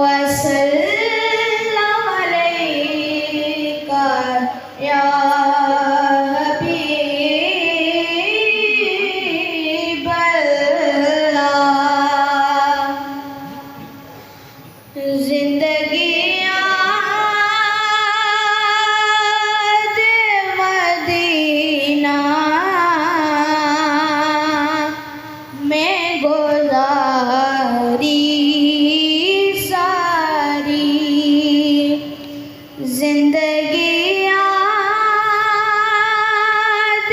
वसल्लम अलैका या हबीबल्लाह। जिंदगी याद मदीना में गुजारी जिंदगी याद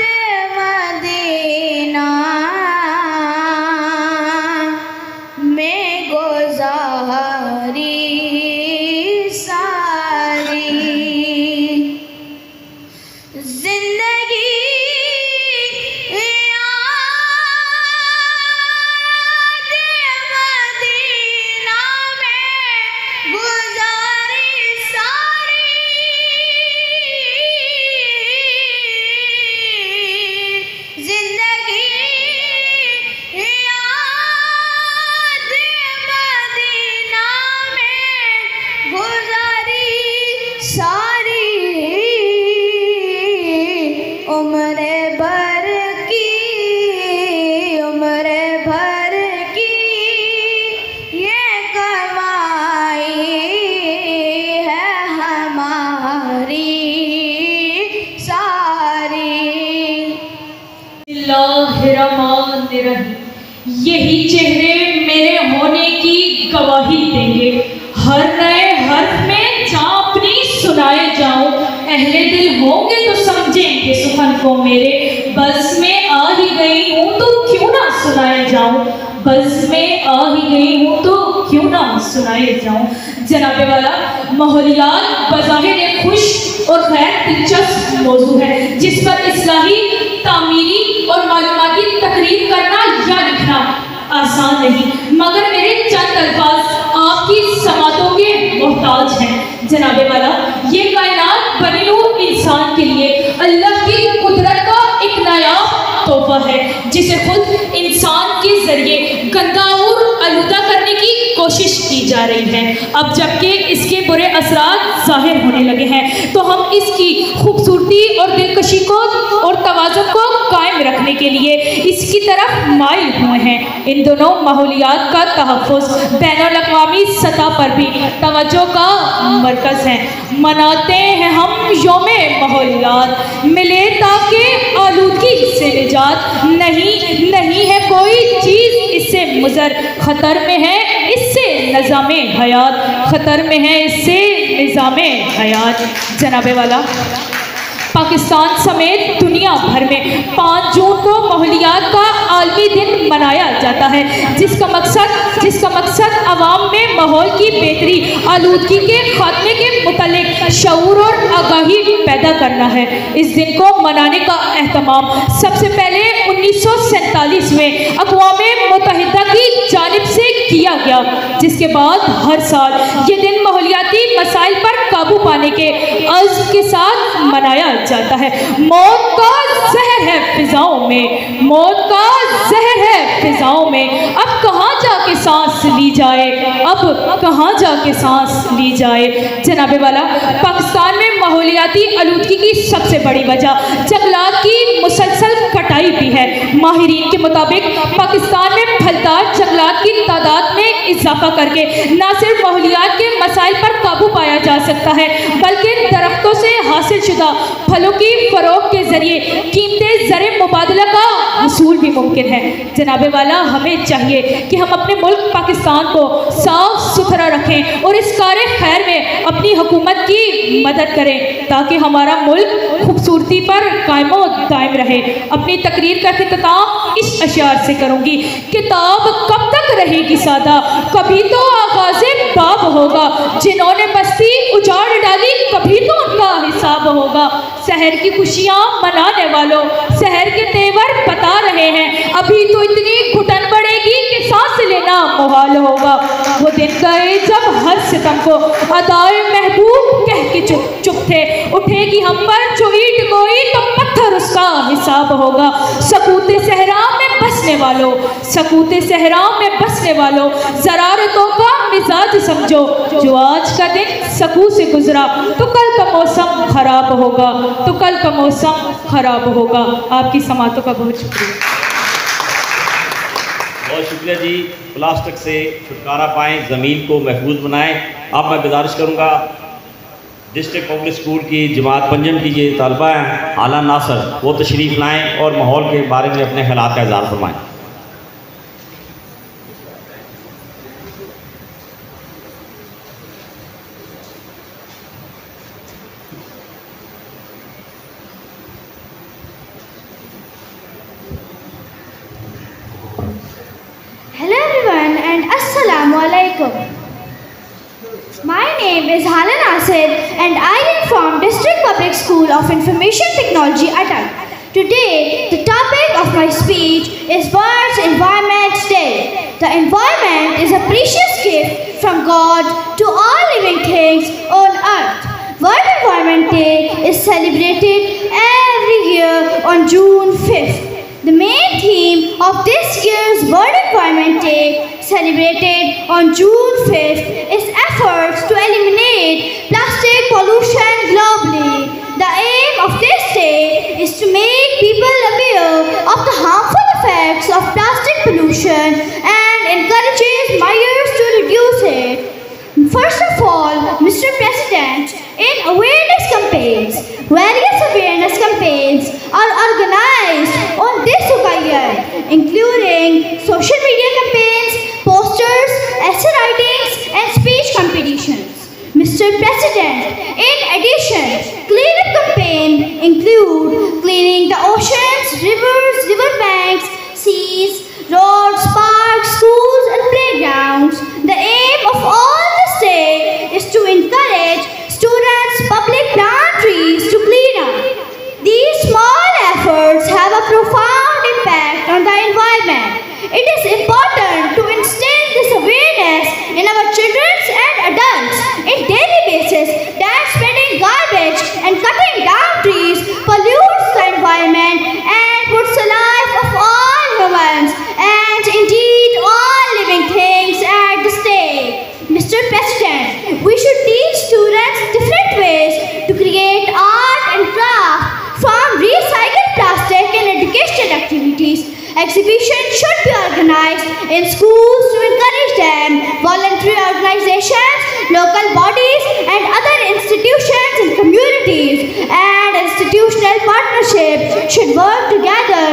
मदीना में गुजारी सारी। जिंदगी याद मदीना में गुजारी सारी। उम्र भर की ये कमाई है हमारी सारी। बिस्मिल्लाहिर्रहमानिर्रहीम। यही चेहरे मेरे होने की गवाही देंगे। हर नए हर्फ में चांपनी सुनाए जाऊं, अहले दिल होंगे तो समझेंगे सुखन को मेरे। बस में आ ही गई हूँ तो क्यों ना सुनाए जाऊं, बस में आ ही गई हूँ तो क्यों ना सुनाए जाऊं। जनाबे वाला, माहौलियात बज़ाहिर एक खुश और गैर दिलचस्प मौजू है जिस पर इस्लाही, तामीरी और मालूमाती तकरीर करना या लिखना आसान नहीं, मगर मेरे चंद अल्फाज आपकी समातों के मोहताज हैं। जनाबे वाला, ये कायनात बनी नूर इंसान के लिए अल्लाह की कुदरत का एक नायाब तोहफा है जिसे खुद इंसान के जरिए गंदा और आलूदा करने की कोशिश की जा रही है। अब जबकि इसके बुरे असरात जाहिर होने लगे हैं तो हम इसकी खूबसूरती और दिलकशी को और तवाज़ुन को कायम रखने के लिए इसकी तरफ माइल हुए हैं। इन दोनों माहौलियात का तहफ़्फ़ुज़ बैनुल-अक़वामी सतह पर भी तवज्जो का मरकज़ है। मनाते हैं हम यौमे माहौलियात, मिले ताकि आलूदगी से निजात। नहीं है कोई चीज़ इससे मुज़र, ख़तर में है इससे निज़ामे हयात, ख़तर में है इससे निज़ामे हयात। जनाबे वाला, पाकिस्तान समेत दुनिया भर में 5 जून को माहौलियात का आलमी दिन मनाया जाता है जिसका मकसद अवाम में माहौल की बेहतरी, आलूदगी के खात्मे के मुतालिक शऊर और आगाही पैदा करना है। इस दिन को मनाने का एहतमाम सबसे पहले 1947 में अक़वाम मुत्तहिदा की जानिब से किया गया, जिसके बाद हर साल ये दिन माहौलियाती मसाइल पर काबू पाने के अज़्म के साथ मनाया जाता है। मौत का ज़हर है फिजाओं में, मौत का ज़हर है फिजाओं में। अब कहाँ जाके सांस ली जाए, अब कहाँ जाके सांस ली जाए। जनाबे वाला, पाकिस्तान में माहौलियाती आलूदगी की सबसे बड़ी वजह जंगलात की मुसलसल कटाई भी है। माहिरीन के मुताबिक पाकिस्तान में फलदार जंगलात की तादाद में इजाफा करके न सिर्फ माहौलियात के मसाइल पर काबू पाया जा सकता है, बल्कि दरख्तों से हासिल शुदा फलों की फ़रोग के ज़रिए कीमती ज़र मुबादला का हसूल भी मुमकिन है। जनाबे वाला, हमें चाहिए कि हम अपने मुल्क पाकिस्तान को साफ़ सुथरा रखें और इस कार्य खैर में अपनी हुकूमत की मदद करें ताकि हमारा मुल्क खूबसूरती पर कायम दायम रहे। अपनी तकरीर का इख्तिताम इस अशियार से करूँगी। किताब कब तक रहेगी सादा, कभी तो आगाज़े बाब होगा। जिन्होंने बस्ती उजाड़ डाली, कभी तो उनका हिसाब होगा। शहर की खुशियाँ मनाने वालों, शहर के तेवर बता रहे हैं, अभी तो इतनी घुटन बढ़ेगी कि सांस लेना मुहाल होगा। वो दिन गए जब हर सितम को अदाए महबूब कह के चुप थे। उठेगी हम पर जो ईंट कोई तो पत्थर उसका हिसाब होगा। सकूते सहरा में बसने वालों, सकूते सहरा में बसने वालों, ज़रारतों का मिजाज समझो। जो आज का दिन सकू से गुजरा तो कल का मौसम खराब होगा, तो कल का मौसम खराब होगा। आपकी समातों का बहुत शुक्रिया। बहुत शुक्रिया जी। प्लास्टिक से छुटकारा पाएँ, ज़मीन को महफूज बनाएँ। अब मैं गुजारिश करूँगा डिस्ट्रिक्ट पब्लिक स्कूल की जमात पंजम की ये तलबा हैं आला नासर, वो तशरीफ़ लाएँ और माहौल के बारे में अपने ख्यालात का इज़हार फरमाएँ। Hello everyone and Assalamu alaikum. My name is Hala Nasir and I am from District Public School of Information Technology, Atal. Today, the topic of my speech is World's Environment Day. The environment is a precious gift from God to all living things on earth. World Environment Day is celebrated every year on June 5th. The main theme of this year's World Environment Day, celebrated on June 5th, is efforts to eliminate plastic pollution globally. The aim of this day is to make people aware of the harmful effects of plastic pollution and encourages measures to reduce it. First of all, Mr. President, in awareness campaigns, various awareness campaigns are organized on this occasion, including social media campaigns, posters, essay writings, and speech competitions. Mr. President, in addition, cleanup campaigns include cleaning the oceans, rivers, riverbanks, seas, roads, parks, schools, and playgrounds. The aim of all this day is to encourage students, public plant trees to clean up. These small efforts have a profound impact on the environment. It is important to instill this awareness in our children and adults on a daily basis that spreading garbage and cutting down trees pollutes the environment and puts the life of all humans and indeed all living things at stake. Mr. President, we should teach students different ways to create art and craft from recycled plastic in educational activities. Exhibitions should be organized in schools to encourage them. Voluntary organizations, local bodies and other institutions and communities and institutional partnerships should work together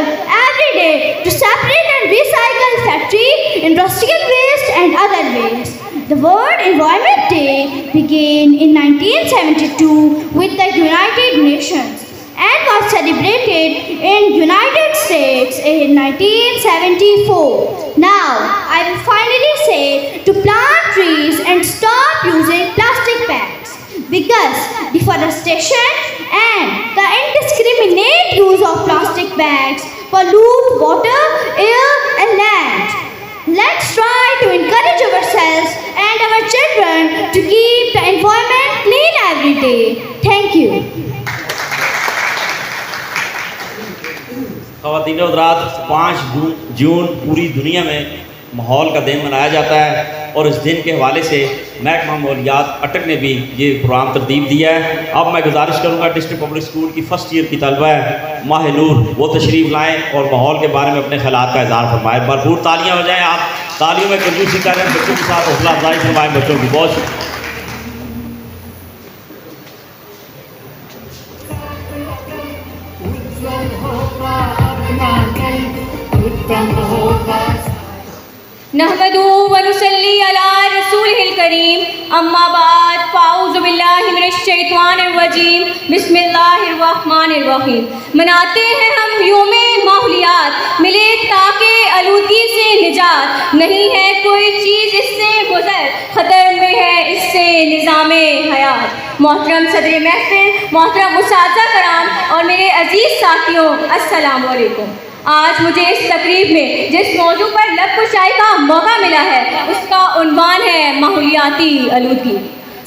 every day to separate and recycle factory, industrial waste and other waste. The World Environment Day began in 1972 with the United Nations and was celebrated in United States in 1974. Now, I will finally say to plant trees and stop using plastic bags because deforestation and the indiscriminate use of plastic bags pollute water, air and land. Let's try to encourage ourselves and our children to keep the environment clean every day. Thank you. ख़वातीन और हज़रात, 5 जून पूरी दुनिया में माहौल का दिन मनाया जाता है और इस दिन के हवाले से महकमा माहौलियात अटक ने भी ये प्रोग्राम तरतीब दिया है। अब मैं गुजारिश करूँगा डिस्ट्रिक्ट पब्लिक स्कूल की फ़र्स्ट ईयर की तलबा है माह नूर, वो तशरीफ़ लाएँ और माहौल के बारे में अपने ख्यालात का इज़हार फरमाएँ। भरपूर तालियाँ हो जाएँ आप तालियों में कंजूसी करें, बच्चों के साथ हौसला अफजाई फरमाएं बच्चों की। बहुत शुक्रिया। नहमदु व नुसल्ली अला रसूलिहिल करीम, अम्मा बाद, फ़ाऊज़ु बिल्लाहि मिनश शैतानिर रजीम, बिस्मिल्लाहिर रहमानिर रहीम। मनाते हैं हम यौमे माहौलियात, मिले ताकि आलूदगी से निजात, नहीं है कोई चीज़ इससे गुज़र, ख़तर में है इससे निज़ामे हयात। मोहतरम सदर महफ़िल, मोहतरम उस्ताज़ा कराम और मेरे अज़ीज़ साथियों, अस्सलामु अलैकुम। आज मुझे इस तकरीब में जिस मौजू पर लब कुशाई का मौका मिला है उसका उन्वान है माहौलियाती आलूदगी।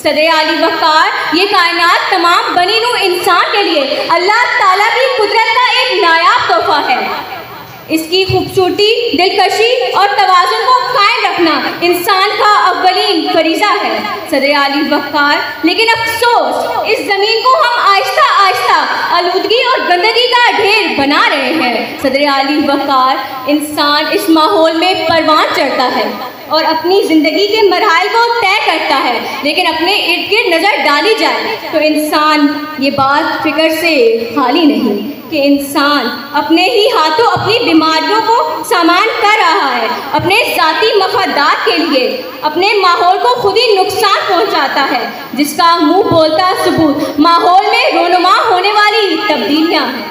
सदर आली वक़ार ये कायनात तमाम बनी नूं इंसान के लिए अल्लाह ताला की कुदरत का एक नायाब तोहफा है। इसकी खूबसूरती, दिलकशी और तवाज़ुन को कायम रखना इंसान का अव्वलीन फरीज़ा है। सदर आली वक़ार, लेकिन अफसोस इस ज़मीन को हम आहिस्ता आहिस्ता आलूदगी और गंदगी का ढेर बना रहे हैं। सदर आली वक़ार, इंसान इस माहौल में परवान चढ़ता है और अपनी ज़िंदगी के मरहल को तय करता है, लेकिन अपने इर्द गिर्द नज़र डाली जाए तो इंसान ये बात फिक्र से खाली नहीं कि इंसान अपने ही हाथों अपनी बीमारियों को सामान कर रहा है, अपने ज़ाती मफादात के लिए अपने माहौल को खुद ही नुकसान पहुंचाता है, जिसका मुंह बोलता सबूत माहौल में रोनुमा होने वाली तब्दीलियां हैं।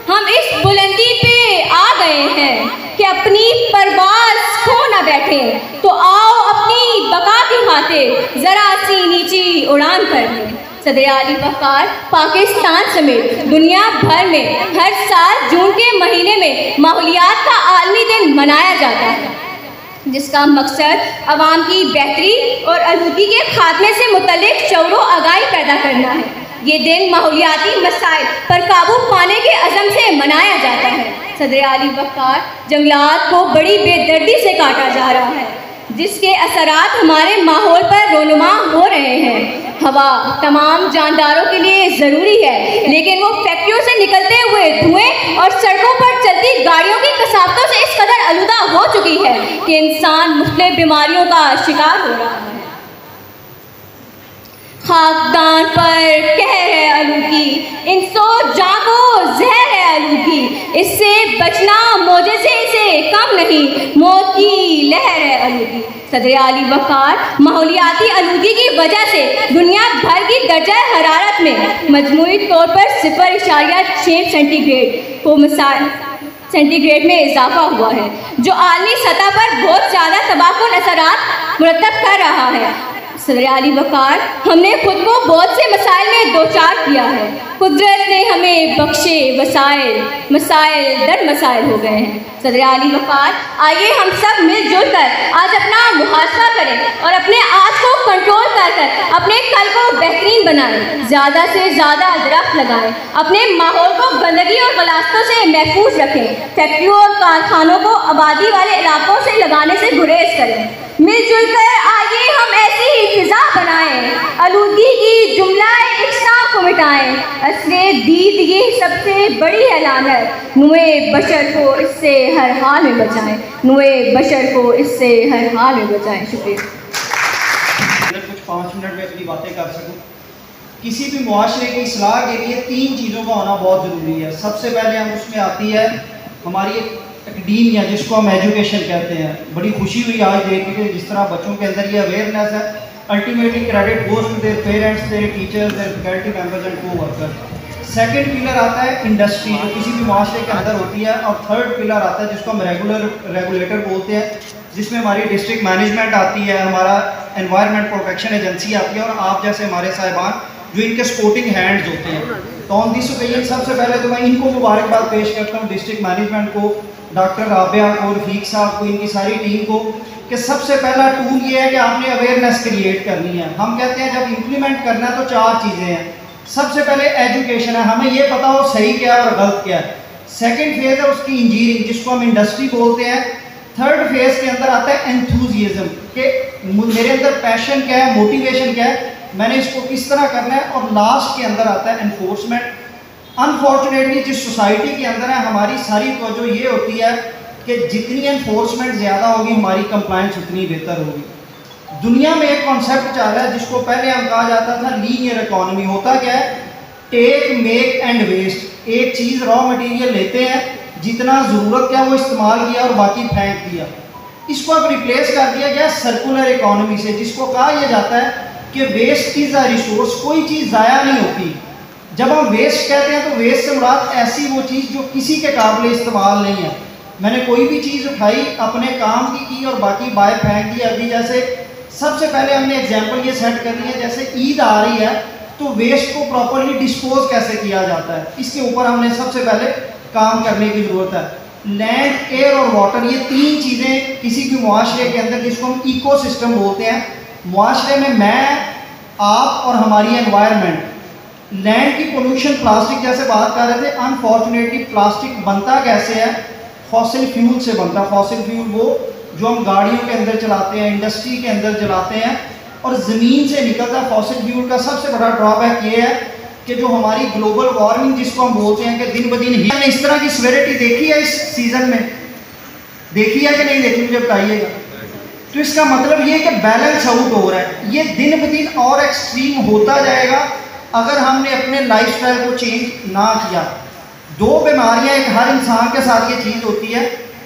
हम इस बुलंदी पे आ गए हैं कि अपनी परवाज़ खो न बैठे, तो आओ अपनी बका की खातिर ज़रा सी नीची उड़ान कर लें। सदर आली वक़ार, पाकिस्तान समेत दुनिया भर में हर साल जून के महीने में माहौलियात का आलमी दिन मनाया जाता है, जिसका मकसद आवाम की बेहतरी और आलूदगी के खात्मे से मुतल्लिक शऊर आगाही पैदा करना है। ये दिन माहौलियाती मसाइल पर काबू पाने के अज़म से मनाया जाता है। सदर आली वक़ार, जंगलात को बड़ी बेदर्दी से काटा जा रहा है, जिसके असरात हमारे माहौल पर रोनुमा हो रहे हैं। हवा तमाम जानदारों के लिए ज़रूरी है, लेकिन वो फैक्ट्रियों से निकलते हुए धुएं और सड़कों पर चलती गाड़ियों की कसावतों से इस कदर आलूदा हो चुकी है कि इंसान मुख्तलिफ बीमारियों का शिकार हो रहा है। खाकदान पर कहर है आलूदगी, इंसो जागो जहर है आलूदगी, इससे बचना मोजज़े से कम नहीं, मौत की लहर है आलूदगी। सदर आली वक़ार, माहौलियाती आलूदगी की वजह से दुनिया भर की दर्जा हरारत में मजमूई तौर पर 0.6 सेंटीग्रेड में इजाफा हुआ है, जो आलमी सतह पर बहुत ज़्यादा तबाहकुन असरात मुरतब कर रहा है। सदर आली वक़ार, हमने खुद को बहुत से मसाइल में दो चार किया है। कुदरत ने हमें बख्शे वसाइल, मसाइल दर मसाइल हो गए हैं। सदर आली वक़ार, आइए हम सब मिलजुल कर आज अपना मुहासबा करें और अपने आज को कंट्रोल कर अपने कल को बेहतरीन बनाएं। ज़्यादा से ज़्यादा दरख्त लगाएं, अपने माहौल को गंदगी और गलास्तों से महफूज रखें। फैक्ट्रियों और कारखानों को आबादी वाले इलाकों से लगाने से गुरेज करें। मिलजुल कर आइए हम ऐसी फिजा बनाएं, आलूदगी की जुमला इकसाम को मिटाएं। असरे दीद ये सबसे बड़ी ऐलान है, नुए बशर को इससे हर हाल में बचाएं, नुए बशर को इससे हर हाल में बचाएं। शुक्रिया। कुछ 5 मिनट में अपनी बातें कर सकूं। किसी भी मुआशरे की इस्लाह के लिए 3 चीज़ों का होना बहुत ज़रूरी है। सबसे पहले हम उसमें आती है हमारी एकेडीमिया, जिसको हम एजुकेशन कहते हैं। बड़ी खुशी हुई आज देख के जिस तरह बच्चों के अंदर ये अवेयरनेस है। Ultimately credit goes to their parents, their teachers, their faculty members and co-workers. Second pillar आता है इंडस्ट्री, जो किसी भी मुआशरे के अंदर होती है। और थर्ड पिलर आता है जिसको हम रेगुलेटर बोलते हैं, जिसमें हमारी डिस्ट्रिक्ट मैनेजमेंट आती है, हमारा एनवायरनमेंट प्रोटेक्शन एजेंसी आती है, और आप जैसे हमारे साहिबान जो इनके सपोर्टिंग हैंड्स होते हैं। तो ऑन दिस ओकेजन सबसे पहले तो मैं इनको मुबारकबाद पेश करता हूँ, डिस्ट्रिक्ट मैनेजमेंट को, डॉक्टर राबिया को, रफीक साहब को, इनकी सारी टीम को, कि सबसे पहला टूल ये है कि आपने अवेयरनेस क्रिएट करनी है। हम कहते हैं जब इम्प्लीमेंट करना है तो 4 चीज़ें हैं। सबसे पहले एजुकेशन है, हमें ये पता हो सही क्या है और गलत क्या है। सेकंड फेज़ है उसकी इंजीनियरिंग, जिसको हम इंडस्ट्री बोलते हैं। थर्ड फेज़ के अंदर आता है एंथुजियाज्म, कि मेरे अंदर पैशन क्या है, मोटिवेशन क्या है, मैंने इसको किस तरह करना है। और लास्ट के अंदर आता है एनफोर्समेंट। अनफॉर्चुनेटली जिस सोसाइटी के अंदर है, हमारी सारी तवज्जो ये होती है कि जितनी एनफोर्समेंट ज़्यादा होगी हमारी कंप्लाइंस उतनी बेहतर होगी। दुनिया में एक कॉन्सेप्ट चल रहा है जिसको पहले हम कहा जाता था लीनियर इकोनॉमी। होता क्या है, टेक मेक एंड वेस्ट। एक चीज़ रॉ मटेरियल लेते हैं, जितना ज़रूरत क्या वो इस्तेमाल किया और बाकी फेंक दिया। इसको अब रिप्लेस कर दिया गया सर्कुलर इकोनॉमी से, जिसको कहा यह जाता है कि वेस्ट इज़ अ रिसोर्स। कोई चीज़ ज़ाया नहीं होती। जब हम वेस्ट कहते हैं तो वेस्ट से मुराद ऐसी वो चीज़ जो किसी के काबिल इस्तेमाल नहीं है। मैंने कोई भी चीज़ उठाई, अपने काम की और बाकी बाहर फेंक दी। अभी जैसे सबसे पहले हमने एग्जाम्पल ये सेट करनी है, जैसे ईद आ रही है तो वेस्ट को प्रॉपरली डिस्पोज कैसे किया जाता है, इसके ऊपर हमने सबसे पहले काम करने की ज़रूरत है। लैंड, एयर और वाटर, ये तीन चीज़ें किसी भी मुआशरे के अंदर, जिसको हम इकोसिस्टम बोलते हैं, मुआशरे में मैं, आप और हमारी एनवायरनमेंट। लैंड की पोल्यूशन, प्लास्टिक जैसे बात कर रहे थे, अनफॉर्चुनेटली प्लास्टिक बनता कैसे है, फॉसिल फ्यूल से बनता है। फॉसिल फ्यूल वो जो हम गाड़ियों के अंदर चलाते हैं, इंडस्ट्री के अंदर चलाते हैं, और ज़मीन से निकलता फॉसिल फ्यूल का सबसे बड़ा ड्रॉबैक ये है कि जो हमारी ग्लोबल वार्मिंग जिसको हम बोलते हैं कि दिन ब दिन ही, हमने इस तरह की स्वेरिटी देखी है इस सीज़न में, देखी है कि नहीं देखी, मुझे बताइएगा। तो इसका मतलब ये कि बैलेंस आउट हो रहा है, ये दिन ब दिन और एक्सट्रीम होता जाएगा अगर हमने अपने लाइफस्टाइल को चेंज ना किया। दो बीमारियां एक हर इंसान के साथ ये चीज़ होती है।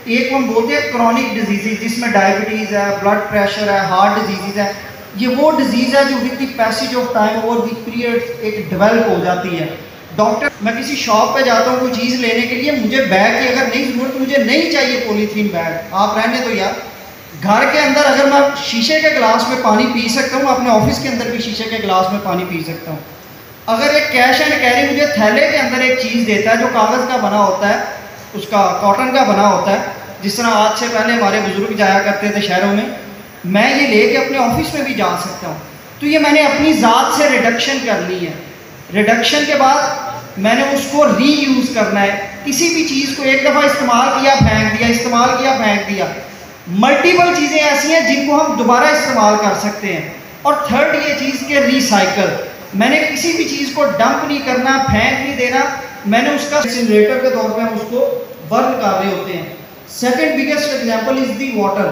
एक हम बोलते हैं क्रॉनिक डिजीज़, जिसमें डायबिटीज़ है, ब्लड प्रेशर है, हार्ट डिजीज़ है। ये वो डिजीज़ है जो with the passage of time over the period एक डेवलप हो जाती है। डॉक्टर, मैं किसी शॉप पे जाता हूँ कोई चीज़ लेने के लिए, मुझे बैग की अगर नहीं ज़रूरत, मुझे नहीं चाहिए पॉलीथीन बैग, आप रहने दो यार। घर के अंदर अगर मैं शीशे के गिलास में पानी पी सकता हूँ, अपने ऑफिस के अंदर भी शीशे के गिलास में पानी पी सकता हूँ। अगर एक कैश एंड कैरी मुझे थैले के अंदर एक चीज़ देता है जो कागज़ का बना होता है, उसका कॉटन का बना होता है, जिस तरह आज से पहले हमारे बुजुर्ग जाया करते थे शहरों में, मैं ये लेके अपने ऑफिस में भी जा सकता हूँ। तो ये मैंने अपनी ज़ात से रिडक्शन कर ली है। रिडक्शन के बाद मैंने उसको रीयूज़ करना है। किसी भी चीज़ को एक दफ़ा इस्तेमाल किया फेंक दिया, इस्तेमाल किया फेंक दिया। मल्टीपल चीज़ें ऐसी हैं जिनको हम दोबारा इस्तेमाल कर सकते हैं। और थर्ड ये चीज़ के रिसाइकल, मैंने किसी भी चीज़ को डंप नहीं करना, फेंक नहीं देना, मैंने उसका इंसिनरेटर के तौर पे हम उसको बर्न कर रहे होते हैं। Second biggest example is the water.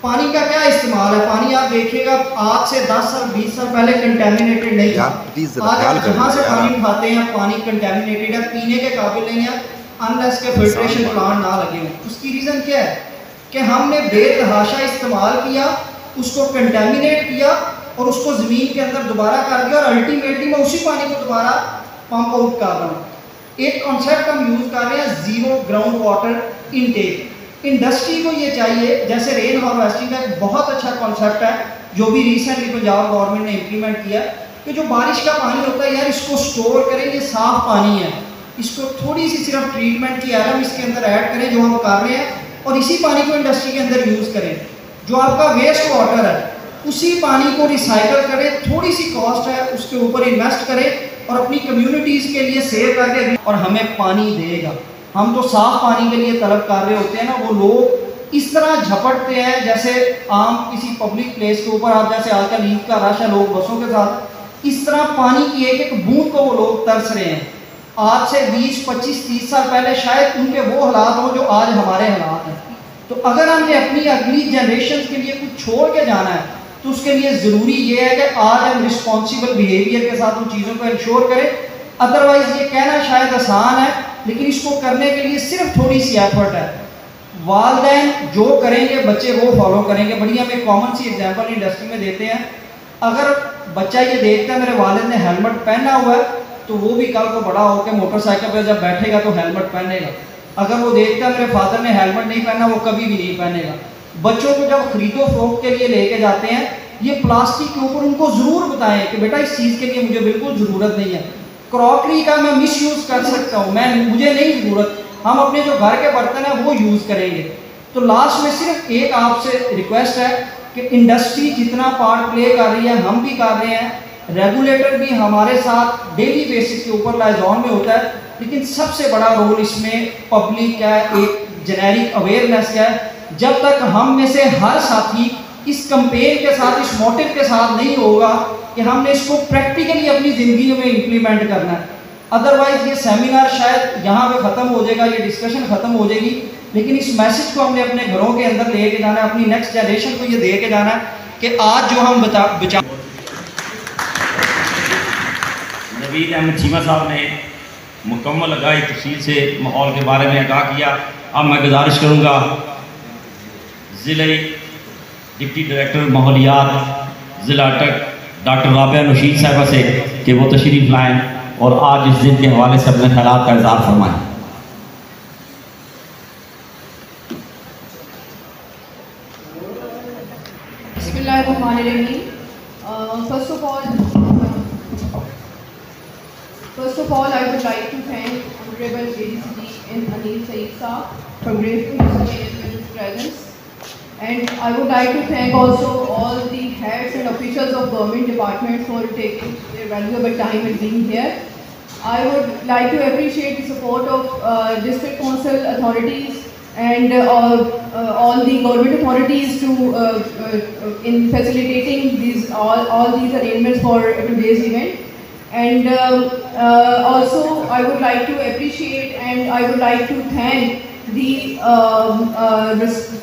पानी का क्या इस्तेमाल है? पानी आप देखिएगा आज से 10 साल 20 साल पहले कंटेमिनेटेड नहीं था। आज जहाँ से पानी उठाते हैं पानी कंटेमिनेटेड है, पीने के काबिल नहीं है अनलेस के फिल्ट्रेशन प्लांट ना लगे हों। उसकी रीज़न क्या है कि हमने बेतहाशा इस्तेमाल किया, उसको कंटेमिनेट किया और उसको ज़मीन के अंदर दोबारा कर दिया, और अल्टीमेटली मैं उसी पानी को दोबारा पंप आउट कर रहा हूँ। एक कॉन्सेप्ट हम यूज़ कर रहे हैं, zero ground water intake. Industry को ये चाहिए, जैसे रेन हार्वेस्टिंग का एक बहुत अच्छा कॉन्सेप्ट है जो भी रिसेंटली पंजाब गवर्नमेंट ने इम्प्लीमेंट किया, कि जो बारिश का पानी होता है यार, इसको स्टोर करें, ये साफ़ पानी है, इसको थोड़ी सी सिर्फ ट्रीटमेंट की एलम इसके अंदर ऐड करें जो हम कर रहे हैं, और इसी पानी को इंडस्ट्री के अंदर यूज़ करें। जो आपका वेस्ट वाटर है उसी पानी को रिसाइकल करें, थोड़ी सी कॉस्ट है उसके ऊपर इन्वेस्ट करें और अपनी कम्युनिटीज़ के लिए सेव करके, और हमें पानी देगा। हम तो साफ़ पानी के लिए तलब कर रहे होते हैं ना, वो लोग इस तरह झपटते हैं जैसे आम किसी पब्लिक प्लेस के ऊपर, आप जैसे आजकल ईद का रश है लोग बसों के साथ, इस तरह पानी की एक एक बूंद को वो लोग तरस रहे हैं। आज से 20 25 30 साल पहले शायद उनके वो हालात हों जो आज हमारे हालात हैं। तो अगर हमने अपनी अगली जनरेशन के लिए कुछ छोड़ के जाना है तो उसके लिए ज़रूरी ये है कि आज हम रिस्पॉन्सिबल बिहेवियर के साथ उन चीज़ों को इंश्योर करें। अदरवाइज़ ये कहना शायद आसान है, लेकिन इसको करने के लिए सिर्फ थोड़ी सी एफर्ट है। वालिदैन जो करेंगे बच्चे वो फॉलो करेंगे। बड़ी हम एक कॉमन सी एग्जांपल इंडस्ट्री में देते हैं, अगर बच्चा ये देखता है मेरे वालिद ने हेलमेट पहना हुआ है तो वो भी कल को बड़ा होकर मोटरसाइकिल पर जब बैठेगा तो हेलमेट पहनेगा। अगर वो देखता है मेरे फादर ने हेलमेट नहीं पहना, वो कभी भी नहीं पहनेगा। बच्चों को जब खरीदो फरोख्त के लिए लेके जाते हैं, ये प्लास्टिक के ऊपर उनको ज़रूर बताएं कि बेटा इस चीज़ के लिए मुझे बिल्कुल ज़रूरत नहीं है। क्रॉकरी का मैं मिस यूज़ कर सकता हूँ, मुझे नहीं ज़रूरत, हम अपने जो घर के बर्तन हैं वो यूज़ करेंगे। तो लास्ट में सिर्फ एक आपसे रिक्वेस्ट है कि इंडस्ट्री जितना पार्ट प्ले कर रही है हम भी कर रहे हैं, रेगुलेटर भी हमारे साथ डेली बेसिस के ऊपर लाइजॉन में होता है, लेकिन सबसे बड़ा रोल इसमें पब्लिक का एक जेनेरिक अवेयरनेस का है। जब तक हम में से हर साथी इस कंपेन के साथ, इस मोटिव के साथ नहीं होगा कि हमने इसको प्रैक्टिकली अपनी ज़िंदगी में इम्प्लीमेंट करना है, अदरवाइज़ ये सेमिनार शायद यहाँ पे ख़त्म हो जाएगा, ये डिस्कशन ख़त्म हो जाएगी, लेकिन इस मैसेज को हमने अपने घरों के अंदर लेके जाना है, अपनी नेक्स्ट जनरेशन को ये दे के जाना है कि आज जो हम बचा नवीद अहमद चीमा साहब ने मुकम्मल लगाई तफसील से माहौल के बारे में आगाह किया। अब मैं गुजारिश करूँगा ज़िले डिप्टी डायरेक्टर माहौलियात ज़िला अटक डॉक्टर राबिया नौशीद साहिबा से कि वो तशरीफ़ लाएँ और आज इस दिन के हवाले से अपने ख्यालात का इज़हार फरमाएँ। First of all, I would like to thank Honorable ADCG and Anil Saeed Saab for gracing us with his presence. And I would like to thank also all the heads and officials of government departments for taking their valuable time and being here. I would like to appreciate the support of district council authorities and all the government authorities to in facilitating these all these arrangements for today's event. And also I would like to appreciate and I would like to thank the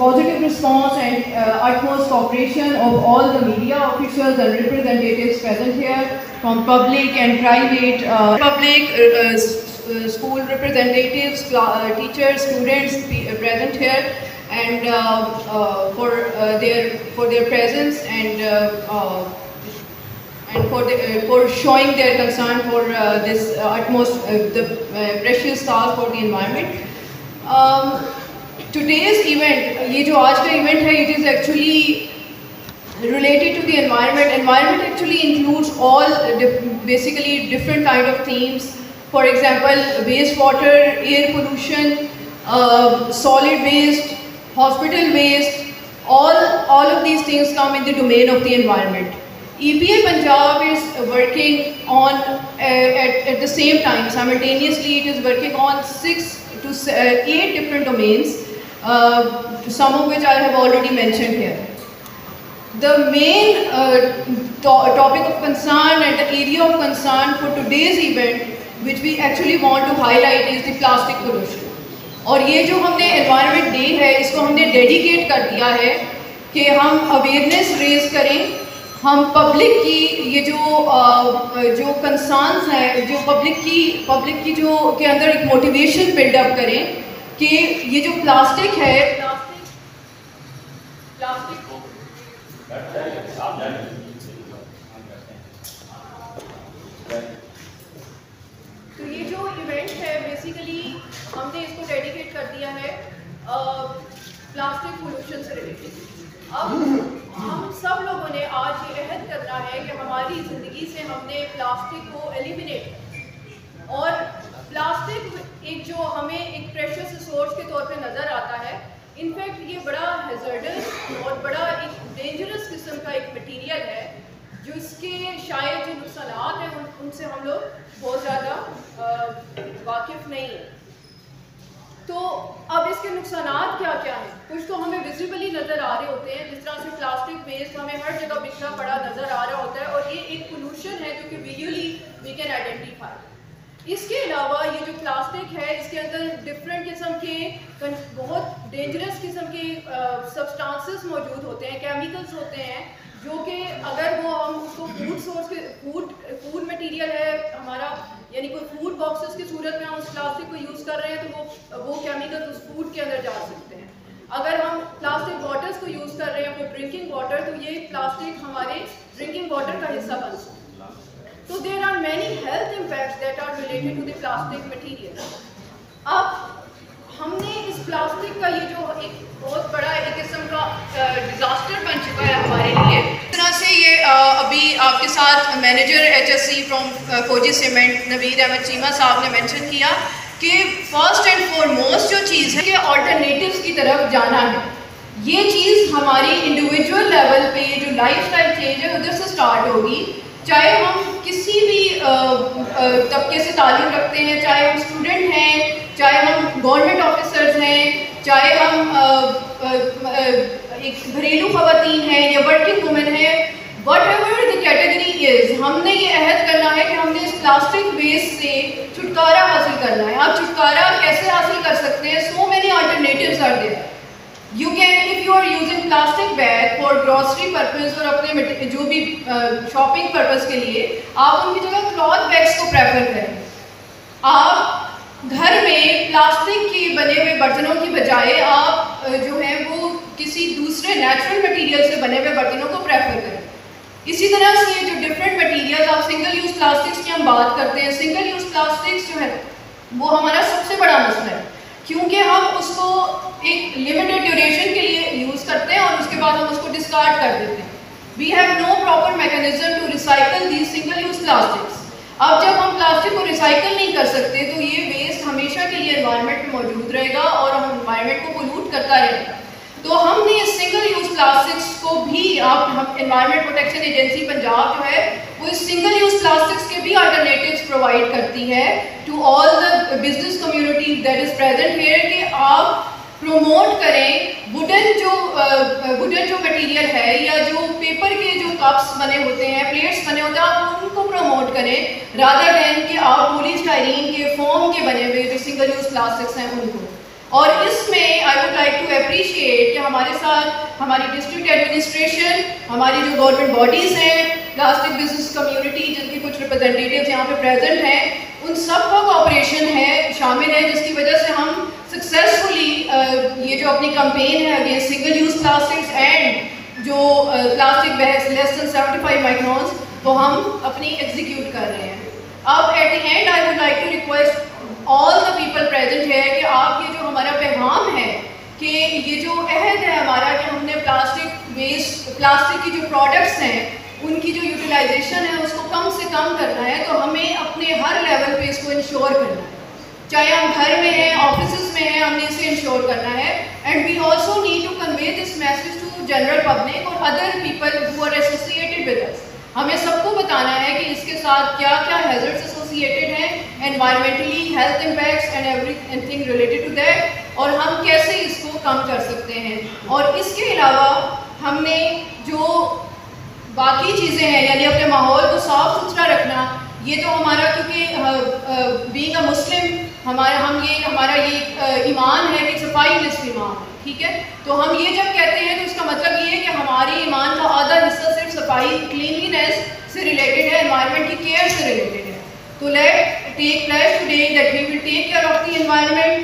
positive response and utmost cooperation of all the media officials and representatives present here, from public and private, school representatives, teachers, students present here, and for their presence and for showing their concern for this utmost precious task for the environment. Today's event, ये जो आज का event है, it is actually related to the environment. Environment actually includes all basically different kind of themes. For example, wastewater, air pollution, solid waste, hospital waste, all of these things come in the domain of the environment. EPA Punjab is working on at the same time, simultaneously it is working on 6 to 8 different domains, some of which I have already mentioned here. The main topic of concern and the area of concern for today's event, which we actually want to highlight, is the plastic pollution. और ये जो हमने environment day है, इसको हमने dedicate कर दिया है कि हम awareness raise करें, हम पब्लिक की ये जो कंसर्न्स हैं, जो पब्लिक की जो के अंदर एक मोटिवेशन बिल्डअप करें कि ये जो प्लास्टिक है, तो ये जो इवेंट है बेसिकली हमने इसको डेडिकेट कर दिया है प्लास्टिक पोल्यूशन से रिलेटेड। अब हम सब लोगों ने आज ये अहद करना है कि हमारी ज़िंदगी से हमने प्लास्टिक को एलिमिनेट, और प्लास्टिक एक जो हमें एक प्रेशियस रिसोर्स के तौर पे नज़र आता है, इनफैक्ट ये बड़ा हैज़र्डस और बड़ा एक डेंजरस किस्म का एक मटीरियल है जिसके शायद जो नुकसानात हैं उनसे हम लोग बहुत ज़्यादा वाकिफ़ नहीं हैं। तो अब इसके नुकसानात क्या क्या हैं? कुछ तो हमें विजिबली नज़र आ रहे होते हैं, जिस तरह से प्लास्टिक वेस्ट हमें हर जगह बिखरा पड़ा नज़र आ रहा होता है, और ये एक पोल्यूशन है जो कि विजुअली वी कैन आइडेंटिफाई। इसके अलावा ये जो प्लास्टिक है, इसके अंदर डिफरेंट किस्म के बहुत डेंजरस किस्म के सब्सटेंसेस मौजूद होते हैं, केमिकल्स होते हैं, जो कि अगर वो हम उसको फूड सोर्स के फूड मटेरियल है हमारा, यानी कोई फूड बॉक्सेस की सूरत में हम उस प्लास्टिक को यूज़ कर रहे हैं तो वो केमिकल्स उस फूड के अंदर जा सकते हैं। अगर हम प्लास्टिक वाटर्स को यूज़ कर रहे हैं फॉर ड्रिंकिंग वाटर, तो ये प्लास्टिक हमारे ड्रिंकिंग वाटर का हिस्सा बन सकता है। तो there are many health impacts that are related to the plastic material. अब हमने इस प्लास्टिक का ये जो एक बहुत बड़ा एक किस्म का डिज़ास्टर बन चुका है हमारे लिए। इस तरह से ये अभी आपके साथ मैनेजर HSC फ्रॉम फौजी सीमेंट नवीद अहमद चीमा साहब ने मेंशन किया कि फर्स्ट एंड फॉरमोस्ट जो चीज़ है कि अल्टरनेटिव्स की तरफ जाना है। ये चीज़ हमारी इंडिविजुअल लेवल पे जो लाइफस्टाइल चेंज है उधर से स्टार्ट होगी। चाहे हम किसी भी तबके से ताल्लुक़ रखते हैं, चाहे हम स्टूडेंट हैं, चाहे हम गवर्नमेंट ऑफिसर्स हैं, चाहे हम एक घरेलू ख़वातीन हैं या वर्किंग वुमेन हैं, what ever the category is, हमने ये अहद करना है कि हमने इस प्लास्टिक वेस्ट से छुटकारा छुटकारा हासिल करना है। आप छुटकारा कैसे हासिल कर सकते हैं? So many alternatives are there. You can, if you are using plastic bag for grocery purpose और अपने जो भी शॉपिंग पर्पस के लिए, आप उनकी जगह क्लॉथ बैग्स को प्रेफर करें। आप घर में प्लास्टिक के बने हुए बर्तनों की बजाय आप जो है वो किसी दूसरे नेचुरल मटेरियल से बने हुए बर्तनों को प्रेफर करें। इसी तरह से जो डिफरेंट मटेरियल्स, आप सिंगल यूज़ प्लास्टिक्स की हम बात करते हैं, सिंगल यूज़ प्लास्टिक्स जो है वो हमारा सबसे बड़ा मसला है, क्योंकि हम उसको एक लिमिटेड ड्यूरेशन के लिए यूज़ करते हैं और उसके बाद हम उसको डिस्कार्ड कर देते हैं। We have no proper mechanism to recycle the single use plastics. अब जब हम प्लास्टिक को रिसाइकल नहीं कर सकते तो ये वेस्ट हमेशा के लिए एनवायरनमेंट में मौजूद रहेगा और हम एनवायरनमेंट को पोल्यूट करता रहेगा। तो हमने सिंगल यूज़ प्लास्टिक्स को भी, हम एनवायरनमेंट प्रोटेक्शन एजेंसी पंजाब जो है वो इस सिंगल यूज़ प्लास्टिक्स के भी अल्टरनेटिव्स प्रोवाइड करती है to all the business community that is present here, कि आप प्रमोट करें वुडन जो मटेरियल है या जो पेपर के जो कप्स बने होते हैं, प्लेट्स बने होते हैं, आप उनको प्रमोट करें रादर देन कि आप पॉलीस्टाइरीन के फोम के बने हुए जो सिंगल यूज़ प्लास्टिक्स हैं उनको। और इसमें I would like to appreciate कि हमारे साथ हमारी डिस्ट्रिक्ट एडमिनिस्ट्रेशन, हमारी जो गवर्नमेंट बॉडीज़ हैं, प्लास्टिक बिजनेस कम्युनिटी जिनके कुछ रिप्रेजेंटेटिव्स यहाँ पे प्रेजेंट हैं, उन सब का कोऑपरेशन है, शामिल है, जिसकी वजह से हम सक्सेसफुली ये जो अपनी कैंपेन है against single use plastics and जो plastic bags less than 75 microns, तो हम अपनी एग्जीक्यूट कर रहे हैं। अब at the end I would like to request all the people present है कि आप ये जो हमारा पैगाम है कि ये जो अहद है हमारा कि हमने प्लास्टिक वेस्ट, प्लास्टिक की जो प्रोडक्ट्स हैं उनकी जो यूटिलाइजेशन है उसको कम से कम करना है, तो हमें अपने हर लेवल पे इसको इंश्योर करना है, चाहे हम घर में हैं, ऑफिस में हैं, हमने इसे इंश्योर करना है। And we also need to convey this message to general public और other people who are associated with us. हमें सबको बताना है कि इसके साथ क्या क्या हैजर्ड्स एसोसिएटेड हैं, environmentally, health impacts and everything related to that, और हम कैसे इसको कम कर सकते हैं। और इसके अलावा हमने जो बाकी चीज़ें हैं, यानी अपने माहौल को साफ सुथरा रखना, ये तो हमारा, क्योंकि बीइंग अ मुस्लिम हमारा ये ईमान है कि सफाई निस्फ ईमान है, ठीक है। तो हम ये जब कहते हैं तो इसका मतलब ये है कि हमारे ईमान का आधा हिस्सा सिर्फ सफाई, क्लीनलीनेस से रिलेटेड है, एनवायरनमेंट की केयर से रिलेटेड है। तो let take pledge today that we will take care of the environment,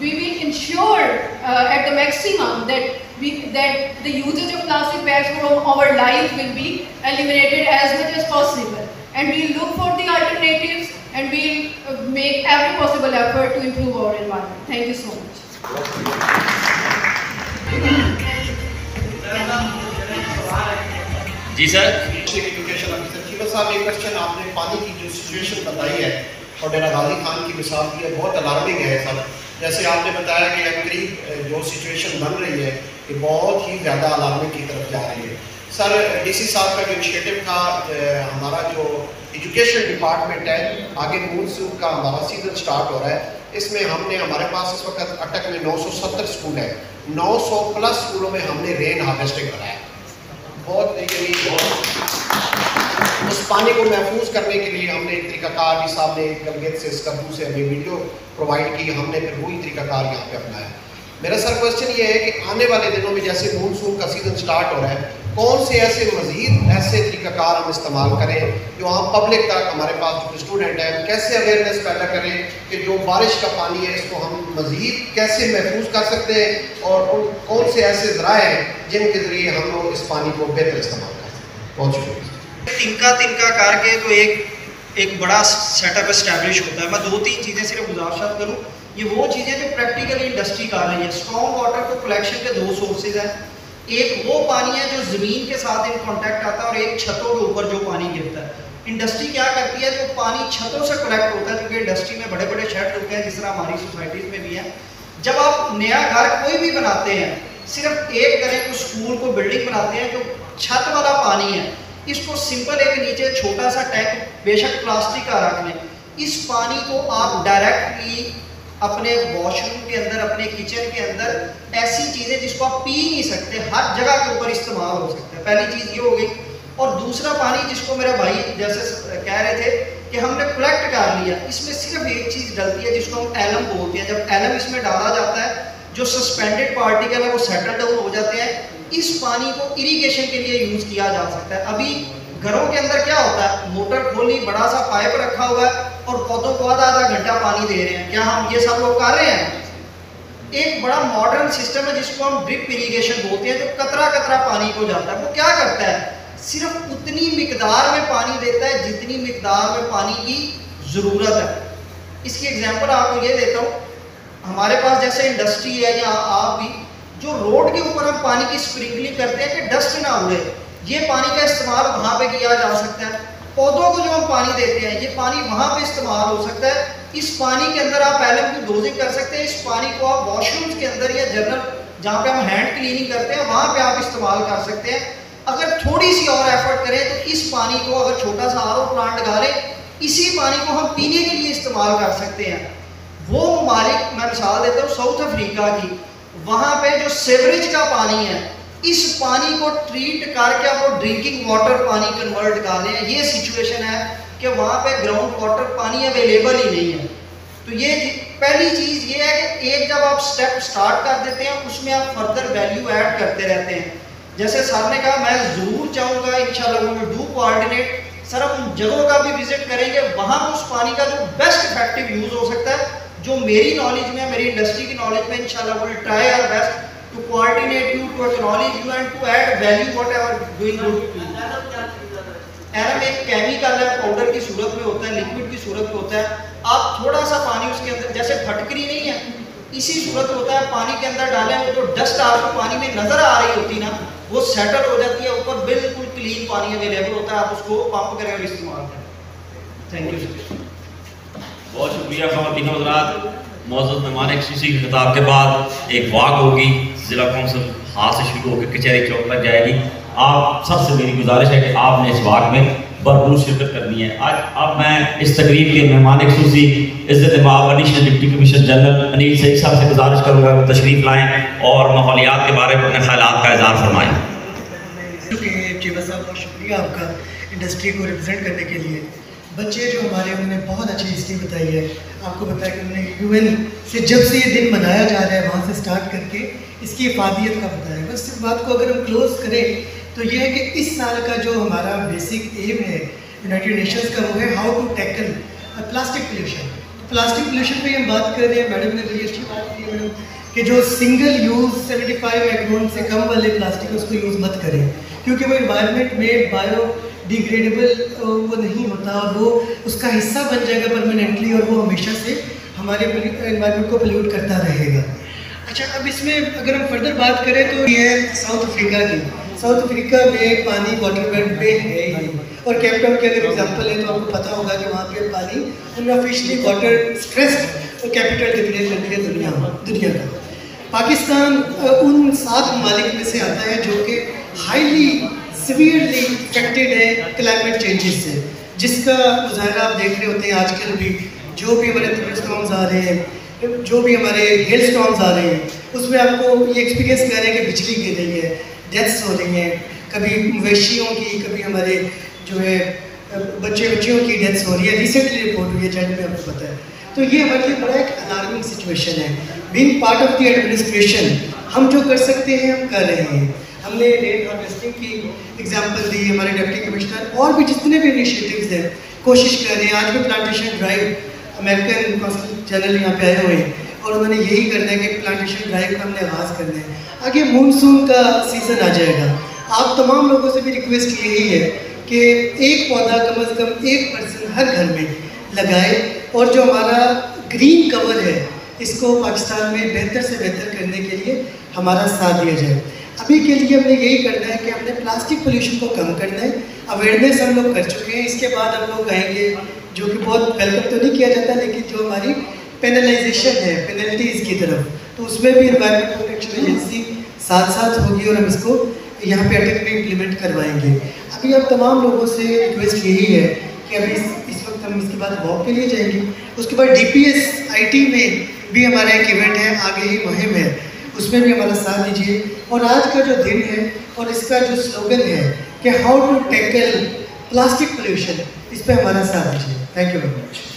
we will ensure at the maximum that the usage of plastic bags from our lives will be eliminated as much as possible, and we will look for the alternatives and we will make every possible effort to improve our environment. Thank you so much. जी sir. Education officer Khiva साहब, एक question, आपने पानी की जो situation बताई है और डेरा गाजी खान की मिसाल दी है, बहुत अलार्मिंग है सर। जैसे आपने बताया कि करीब जो सिचुएशन बन रही है ये बहुत ही ज़्यादा अलार्मिंग की तरफ जा रही है। सर डीसी साहब का जो इनिशिएटिव था, हमारा जो एजुकेशन डिपार्टमेंट है, आगे मूनसून का हमारा सीजन स्टार्ट हो रहा है, इसमें हमने, हमारे पास इस वक्त अटक में 970 स्कूल है, 900 प्लस स्कूलों में हमने रेन हार्वेस्टिंग कराया। उस पानी को महफूज करने के लिए हमने एक तरीकाकार भी साहब ने गलगित से, स्कब्बू से हमें वीडियो प्रोवाइड की, हमने फिर वही तरीकाकार यहाँ पे अपनाया। मेरा सर क्वेश्चन ये है कि आने वाले दिनों में जैसे मूनसून का सीज़न स्टार्ट हो रहा है, कौन से ऐसे मज़ीद ऐसे तरीकाकार हम इस्तेमाल करें जो हम पब्लिक तक, हमारे पास जो स्टूडेंट हैं, कैसे अवेयरनेस पैदा करें कि जो बारिश का पानी है इसको हम मज़ीद कैसे महफूज कर सकते हैं, और कौन से ऐसे ज़राए हैं जिनके ज़रिए हम लोग इस पानी को बेहतर इस्तेमाल कर सकते हैं। बहुत शुक्रिया। तिनका करके तो एक बड़ा सेटअप इस्टेब्लिश होता है। मैं 2-3 चीज़ें सिर्फ गुजारिश करूँ, ये वो चीज़ें जो प्रैक्टिकली इंडस्ट्री कर रही है। स्ट्रॉन्ग वाटर को कलेक्शन के 2 सोर्सेज हैं, एक वो पानी है जो ज़मीन के साथ इन कांटेक्ट आता है और एक छतों के ऊपर जो पानी गिरता है। इंडस्ट्री क्या करती है, जो पानी छतों से कलेक्ट होता है, क्योंकि इंडस्ट्री में बड़े बड़े शेड होते हैं जिस तरह हमारी सोसाइटीज़ में भी है। जब आप नया घर कोई भी बनाते हैं, सिर्फ एक करें तो स्कूल को बिल्डिंग बनाते हैं, जो छत वाला पानी है इसको सिंपल एक नीचे छोटा सा टैंक बेशक प्लास्टिक का रख लें, इस पानी को आप डायरेक्टली अपने वॉशरूम के अंदर, अपने किचन के अंदर, ऐसी चीज़ें जिसको आप पी नहीं सकते, हर जगह के ऊपर इस्तेमाल हो सकता है। पहली चीज़ ये हो गई। और दूसरा पानी जिसको मेरा भाई जैसे कह रहे थे कि हमने कलेक्ट कर लिया, इसमें सिर्फ एक चीज़ डलती है जिसको हम एलम बोलते हैं। जब एलम इसमें डाला जाता है, जो सस्पेंडेड पार्टिकल है वो सेटल डाउन हो जाते हैं। इस पानी को इरिगेशन के लिए यूज़ किया जा सकता है। अभी घरों के अंदर क्या होता है, मोटर खोली, बड़ा सा पाइप रखा हुआ है और पौधों को आधा घंटा पानी दे रहे हैं। क्या हम ये सब लोग कर रहे हैं? एक बड़ा मॉडर्न सिस्टम है जिसको हम ड्रिप इरिगेशन बोलते हैं, जो कतरा कतरा पानी को जाता है। वो क्या करता है, सिर्फ उतनी मिकदार में पानी देता है जितनी मिकदार में पानी की ज़रूरत है। इसकी एग्जांपल आपको ये देता हूँ, हमारे पास जैसे इंडस्ट्री है या आप भी, जो रोड के ऊपर हम पानी की स्प्रिंकलिंग करते हैं कि डस्ट ना उड़े, ये पानी का इस्तेमाल वहाँ पे किया जा सकता है। पौधों को जो हम पानी देते हैं, ये पानी वहाँ पे इस्तेमाल हो सकता है। इस पानी के अंदर आप एलम की डोजिंग कर सकते हैं। इस पानी को आप वॉशरूम्स के अंदर या जनरल जहाँ पे हम हैंड क्लीनिंग करते हैं वहाँ पे आप इस्तेमाल कर सकते हैं। अगर थोड़ी सी और एफर्ट करें तो इस पानी को, अगर छोटा सा आरओ प्लांट लगा लें, इसी पानी को हम पीने के लिए इस्तेमाल कर सकते हैं। वो ममालिक, मैं मिसाल देता हूँ साउथ अफ्रीका की, वहाँ पे जो सेवरेज का पानी है, इस पानी को ट्रीट करके आप वो ड्रिंकिंग वाटर पानी कन्वर्ट कर रहे हैं। ये सिचुएशन है कि वहाँ पे ग्राउंड वाटर पानी अवेलेबल ही नहीं है। तो ये पहली चीज़ ये है कि एक जब आप स्टेप स्टार्ट कर देते हैं, उसमें आप फर्दर वैल्यू ऐड करते रहते हैं। जैसे सर ने कहा, मैं ज़रूर चाहूँगा इंशाल्लाह we will do coordinate, sir हम उन जगहों का भी विजिट करेंगे, वहाँ पर उस पानी का जो बेस्ट इफेक्टिव यूज़ हो सकता है, जो मेरी नॉलेज में, मेरी इंडस्ट्री की नॉलेज में, इंशाल्लाह we will try our best to coordinate you, to acknowledge you and to add value whatever doing good. एरम एक केमिकल है, पाउडर की सूरत में होता है, लिक्विड की सूरत में होता है। आप थोड़ा सा पानी उसके अंदर, जैसे फटकरी नहीं है, इसी सूरत होता है, पानी के अंदर डालें, वो जो डस्ट आपको पानी में नजर आ रही होती ना, वो सेटल हो जाती है, ऊपर बिल्कुल क्लीन पानी अवेलेबल होता है। आप उसको पंप करें और इस्तेमाल करें। Thank you. बहुत शुक्रिया ख़वातीन हज़रात। मौजूद मेहमान एक्सक्लूसिव के खिताब के बाद एक वाक होगी, ज़िला कौंसिल हाथ से शुरू होकर कचहरी चौक तक जाएगी। आप सबसे मेरी गुजारिश है कि आपने इस वाक में भरपूर शिरकत करनी है। आज अब मैं इस तकरीब के मेहमान एक्सक्लूसिव इज़्ज़त माब additional deputy commissioner general Anil Saeed साहब से गुजारिश करूँगा वो तशरीफ़ लाएँ और माहौलियात के बारे में अपने ख्यालात का इज़हार फरमाएँ। चेबा साहब, बहुत शुक्रिया आपका इंडस्ट्री को रिप्रेजेंट करने के लिए। बच्चे जो हमारे, उन्होंने बहुत अच्छी हिस्ट्री बताई है। आपको बताया कि उन्होंने यूएन से जब से ये दिन मनाया जा रहा है वहाँ से स्टार्ट करके इसकी इफादियत का बताया। बस इस बात को अगर हम क्लोज करें तो ये है कि इस साल का जो हमारा बेसिक एम है यूनाइटेड नेशंस का, वो है how to tackle plastic pollution. Plastic pollution पे हम बात कर रहे हैं, मैडम ने बड़ी अच्छी बात की है मैडम, कि जो सिंगल यूज़ 75 माइक्रोन से कम वाले प्लास्टिक है उसको यूज़ मत करें, क्योंकि वो इन्वायरमेंट में बायो डिग्रेडेबल वो नहीं होता और वो उसका हिस्सा बन जाएगा परमानेंटली और वो हमेशा से हमारे एनवायरनमेंट को पोल्यूट करता रहेगा। अच्छा, अब इसमें अगर हम फर्दर बात करें तो ये है साउथ अफ्रीका की। साउथ अफ्रीका में पानी वाटर बेड पे है ही, और केप टाउन की अगर एग्जांपल है तो आपको पता होगा कि वहाँ पे पानी unofficially water stressed capital declare कर दिया दुनिया का। पाकिस्तान उन 7 ममालिक में से आता है जो कि हाईली सीवियरली इफेक्टेड है क्लाइमेट चेंजेस से, जिसका मुजाहरा आप देख रहे होते हैं आजकल भी। जो भी हमारे थंडरस्टॉर्म्स आ रहे हैं, जो भी हमारे हेल स्टॉर्म्स आ रहे हैं, उसमें आपको ये एक्सपीरियंस कर रहे हैं कि बिजली गिर रही है, डेथ्स हो रही हैं, कभी मवेशियों की, कभी हमारे जो है बच्चियों की डेथ्स हो रही है। रिसेंटली रिपोर्ट हुई है जेड में, आपको पता है। तो ये हमारे लिए बड़ा एक अलार्मिंग सिचुएशन है। Being part of the administration हम जो कर सकते हैं हम कर रहे हैं। हमने रेन हार्वेस्टिंग की एग्जांपल दी, हमारे डिप्टी कमिश्नर और भी जितने भी इनिशिएटिव्स हैं कोशिश कर रहे हैं। आज भी plantation drive, American council general यहाँ पे आए हुए हैं और उन्होंने यही करना है कि प्लांटेशन ड्राइव का हमने आगाज़ करना है। आगे मानसून का सीज़न आ जाएगा। आप तमाम लोगों से भी रिक्वेस्ट यही है कि एक पौधा कम से कम 1% हर घर में लगाए और जो हमारा ग्रीन कवर है इसको पाकिस्तान में बेहतर से बेहतर करने के लिए हमारा साथ दिया जाए। अभी के लिए हमने यही करना है कि हमने प्लास्टिक पोल्यूशन को कम करना है। अवेयरनेस हम लोग कर चुके हैं, इसके बाद हम लोग आएंगे जो कि बहुत वेलकम तो नहीं किया जाता, लेकिन जो हमारी पेनलाइजेशन है पेनल्टीज़ की तरफ, तो उसमें भी एनवायरमेंट प्रोटेक्शन एजेंसी साथ साथ होगी और हम इसको यहाँ पे अटक में इम्प्लीमेंट करवाएंगे। अभी अब तमाम लोगों से रिक्वेस्ट यही है कि अभी इस वक्त हम इसके बाद वॉक के लिए जाएंगे। उसके बाद DPS IT में भी हमारा एक इवेंट है, आगे ही मुहिम है, उसमें भी हमारा साथ दीजिए। और आज का जो दिन है और इसका जो स्लोगन है कि how to tackle plastic pollution, इस पर हमारा साथ दीजिए। Thank you very much.